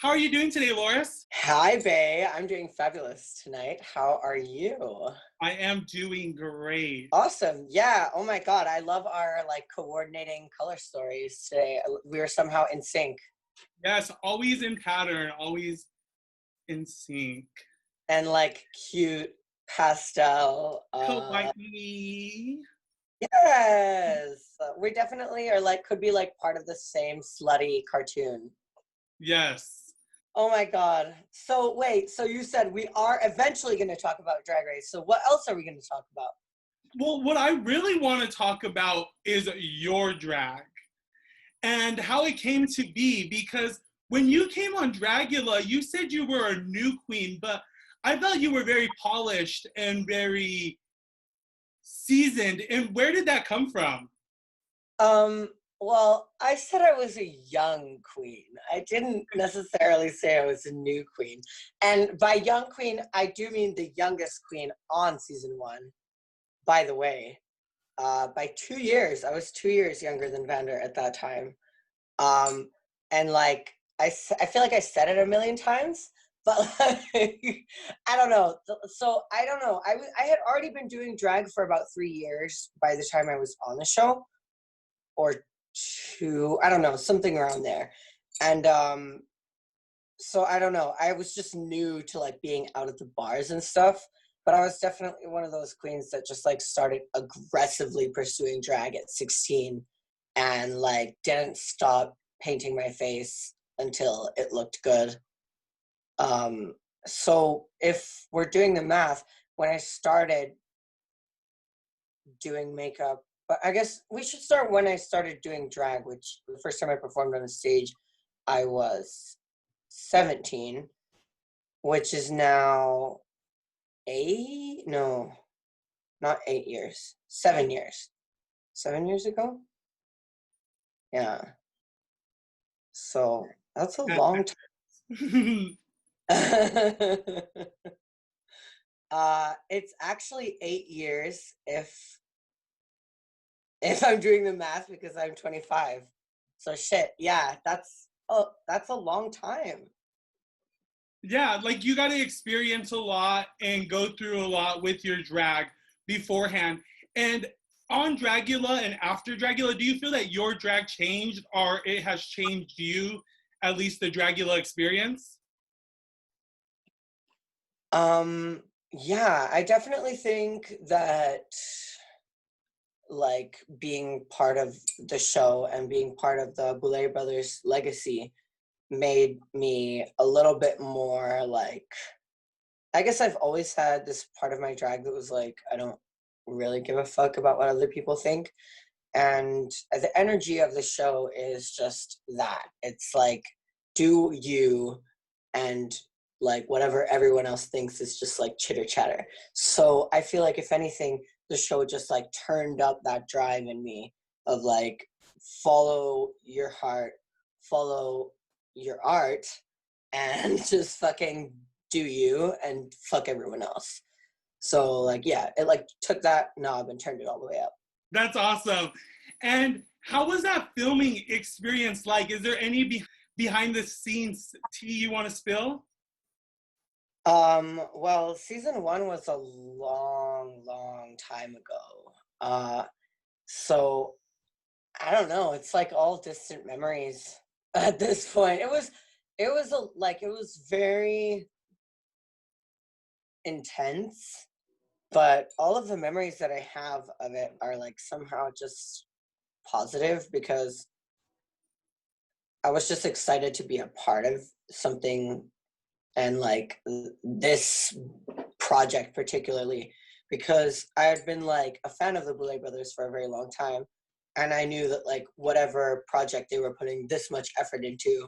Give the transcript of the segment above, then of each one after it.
How are you doing today, Loris? Hi, Bae. I'm doing fabulous tonight. How are you? I am doing great. Awesome. Yeah. Oh my God. I love our coordinating color stories today. We were somehow in sync. Yes, always in pattern, always in sync. And cute pastel. Kawaii. Yes. We definitely are could be part of the same slutty cartoon. Yes. Oh my God. So wait, so you said we are eventually going to talk about Drag Race. So what else are we going to talk about? Well, what I really want to talk about is your drag and how it came to be, because when you came on Dragula, you said you were a new queen, but I felt you were very polished and very seasoned. And where did that come from? Well, I said I was a young queen. I didn't necessarily say I was a new queen. And by young queen, I do mean the youngest queen on season one, by the way. By 2 years, I was 2 years younger than Vander at that time. And I feel like I said it a million times, but I don't know. So I don't know. I had already been doing drag for about 3 years by the time I was on the show, or two, I don't know, something around there. And so I don't know. I was just new to being out at the bars and stuff, but I was definitely one of those queens that just started aggressively pursuing drag at 16 and didn't stop painting my face until it looked good. So if we're doing the math, when I started doing makeup, but I guess we should start when I started doing drag, which the first time I performed on a stage, I was 17, which is now no, not 8 years, 7 years. 7 years ago? Yeah. So that's a long time. It's actually 8 years if I'm doing the math, because I'm 25. So shit, yeah, that's a long time. Yeah, you got to experience a lot and go through a lot with your drag beforehand. And on Dragula and after Dragula, do you feel that your drag changed or it has changed you, at least the Dragula experience? Yeah, I definitely think that being part of the show and being part of the Boulay Brothers legacy made me a little bit more I guess I've always had this part of my drag that was I don't really give a fuck about what other people think. And the energy of the show is just that. It's do you, and whatever everyone else thinks is just chitter chatter. So I feel if anything, the show just turned up that drive in me of follow your heart, follow your art, and just fucking do you and fuck everyone else. So yeah, it took that knob and turned it all the way up. That's awesome. And how was that filming experience like? Is there any behind the scenes tea you want to spill? Well, season one was a long time ago. So I don't know. It's all distant memories at this point. It was it was very intense, but all of the memories that I have of it are somehow just positive, because I was just excited to be a part of something, and this project particularly, because I had been a fan of the Boulay Brothers for a very long time, and I knew that whatever project they were putting this much effort into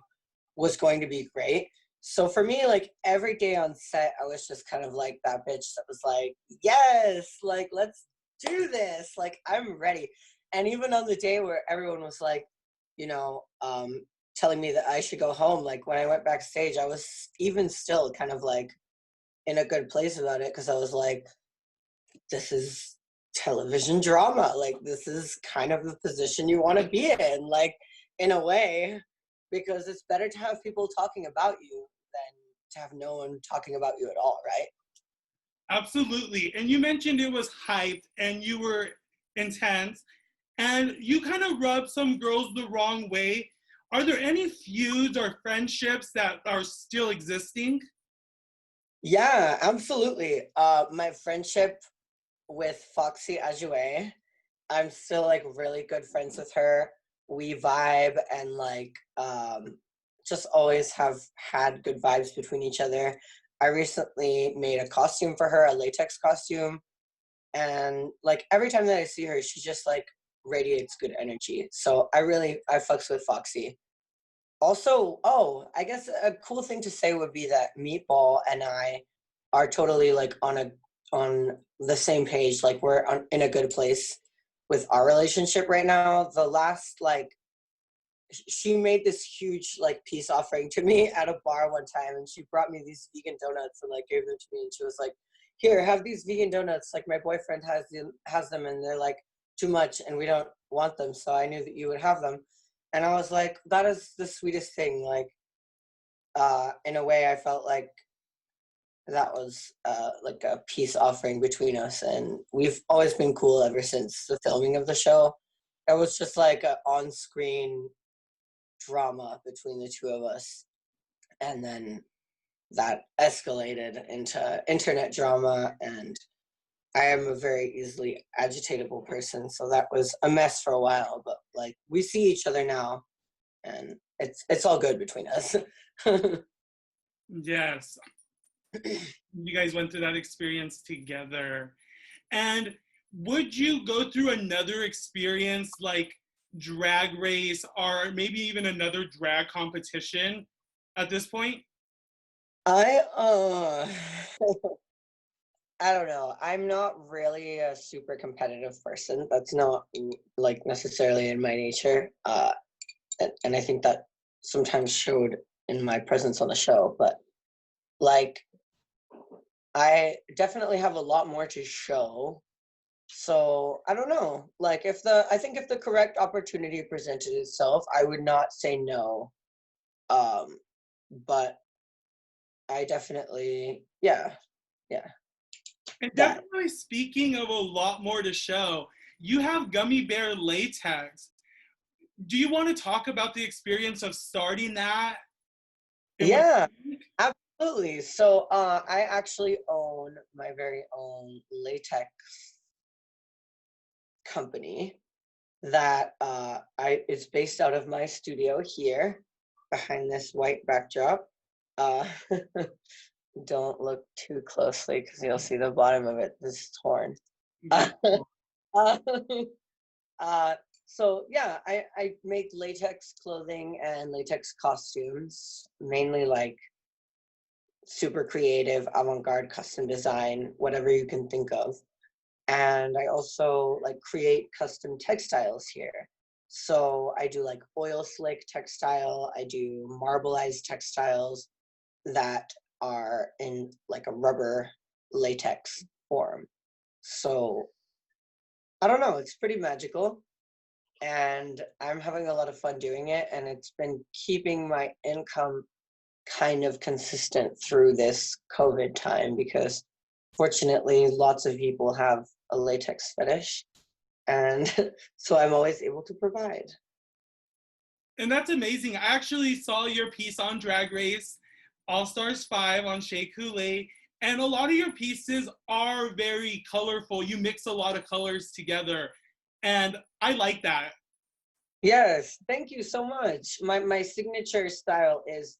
was going to be great. So for me, every day on set, I was just kind of that bitch that was yes, let's do this. I'm ready. And even on the day where everyone was you know, telling me that I should go home, when I went backstage, I was even still kind of in a good place about it, because I was this is television drama. This is kind of the position you want to be in a way. because it's better to have people talking about you than to have no one talking about you at all, right? Absolutely. And you mentioned it was hyped and you were intense and you kind of rubbed some girls the wrong way. Are there any feuds or friendships that are still existing? Yeah, absolutely. My friendship with Foxy Ajue, I'm still like really good friends with her. We vibe and like just always have had good vibes between each other. I recently made a costume for her, a latex costume, and like every time that I see her, she just like radiates good energy. So I fucks with Foxy. Also, oh, I guess a cool thing to say would be that Meatball and I are totally like on the same page. Like in a good place with our relationship right now. The last like she made this huge like peace offering to me at a bar one time, and she brought me these vegan donuts and like gave them to me, and she was like, "Here, have these vegan donuts. Like my boyfriend has them, and they're like too much, and we don't want them. So I knew that you would have them." And I was like, that is the sweetest thing. Like, in a way, I felt like that was like a peace offering between us, and we've always been cool ever since the filming of the show. It was just like an on-screen drama between the two of us, and then that escalated into internet drama, and I am a very easily agitatable person, so that was a mess for a while, but like we see each other now and it's all good between us. Yes. You guys went through that experience together. And would you go through another experience like drag race or maybe even another drag competition at this point? I I don't know. I'm not really a super competitive person. That's not like necessarily in my nature. And I think that sometimes showed in my presence on the show, but like I definitely have a lot more to show. So I don't know. Like I think if the correct opportunity presented itself, I would not say no. Um, but I definitely, yeah, yeah, And that. definitely speaking of a lot more to show, you have gummy bear latex. Do you want to talk about the experience of starting that and what Yeah, it's like? absolutely. So I actually own my very own latex company that I is based out of my studio here behind this white backdrop. Uh, don't look too closely because you'll see the bottom of it is torn. Uh, Beautiful. uh, uh, so yeah, I make latex clothing and latex costumes, mainly like super creative, avant-garde custom design, whatever you can think of. And I also like create custom textiles here. So I do like oil slick textile, I do marbleized textiles that are in like a rubber latex form. So I don't know, it's pretty magical. And I'm having a lot of fun doing it. And it's been keeping my income kind of consistent through this COVID time because fortunately, lots of people have a latex fetish. And so I'm always able to provide. And that's amazing. I actually saw your piece on Drag Race, All Stars 5 on Shea Coulee, and a lot of your pieces are very colorful. You mix a lot of colors together, and I like that. Yes, thank you so much. My signature style is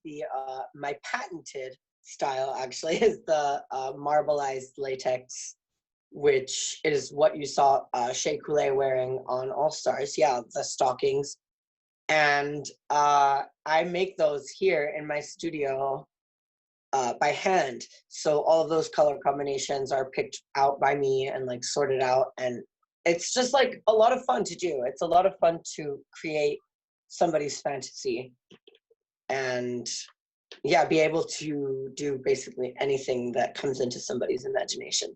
my patented style actually is the marbleized latex, which is what you saw Shea Coulee wearing on All Stars. Yeah, the stockings. And I make those here in my studio by hand. So all of those color combinations are picked out by me and like sorted out. And it's just like a lot of fun to do. It's a lot of fun to create somebody's fantasy and yeah, be able to do basically anything that comes into somebody's imagination.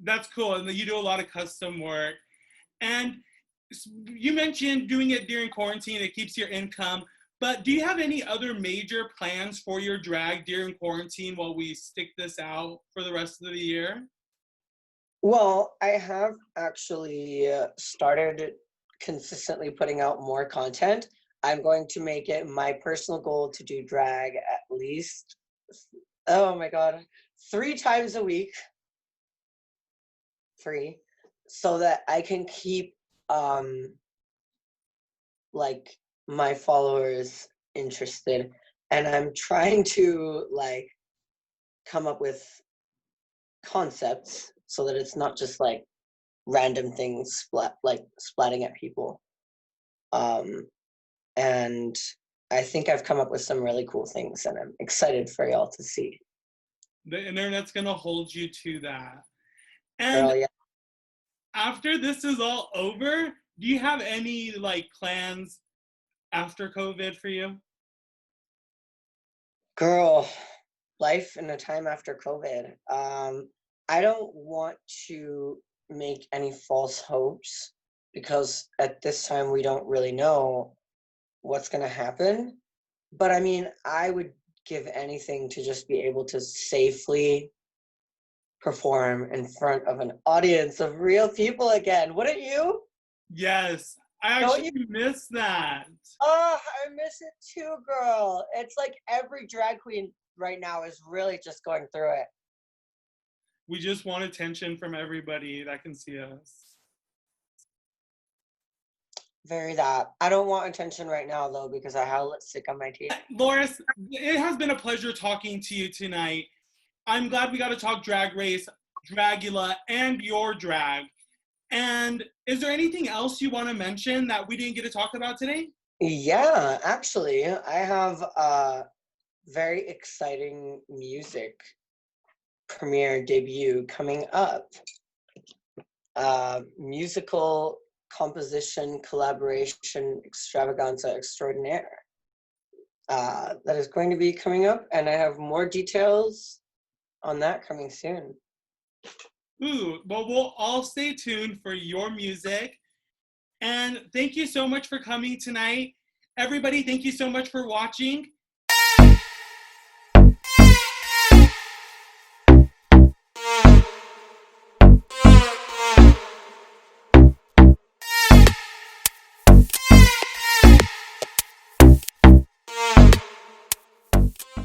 That's cool. And you do a lot of custom work. And you mentioned doing it during quarantine, it keeps your income, but do you have any other major plans for your drag during quarantine while we stick this out for the rest of the year? Well, I have actually started consistently putting out more content. I'm going to make it my personal goal to do drag at least, oh my God, 3 times a week, so that I can keep like my followers interested. And I'm trying to like come up with concepts so that it's not just like random things splatting at people. And I think I've come up with some really cool things, and I'm excited for y'all to see. The internet's gonna hold you to that. And Girl, yeah. after this is all over, do you have any like plans after COVID for you? Girl, life in a time after COVID. I don't want to make any false hopes because at this time we don't really know what's going to happen. But I mean, I would give anything to just be able to safely perform in front of an audience of real people again. Wouldn't you? Yes, I Don't you? actually miss that. Oh, I miss it too, girl. It's like every drag queen right now is really just going through it. We just want attention from everybody that can see us. Very that. I don't want attention right now though because I have lipstick on my teeth. Loris, it has been a pleasure talking to you tonight. I'm glad we got to talk Drag Race, Dragula, and your drag. And is there anything else you want to mention that we didn't get to talk about today? Yeah, actually, I have a very exciting music premiere debut coming up. Musical composition collaboration extravaganza extraordinaire. That is going to be coming up, and I have more details on that coming soon. Ooh, well, we'll all stay tuned for your music. And thank you so much for coming tonight. Everybody, thank you so much for watching.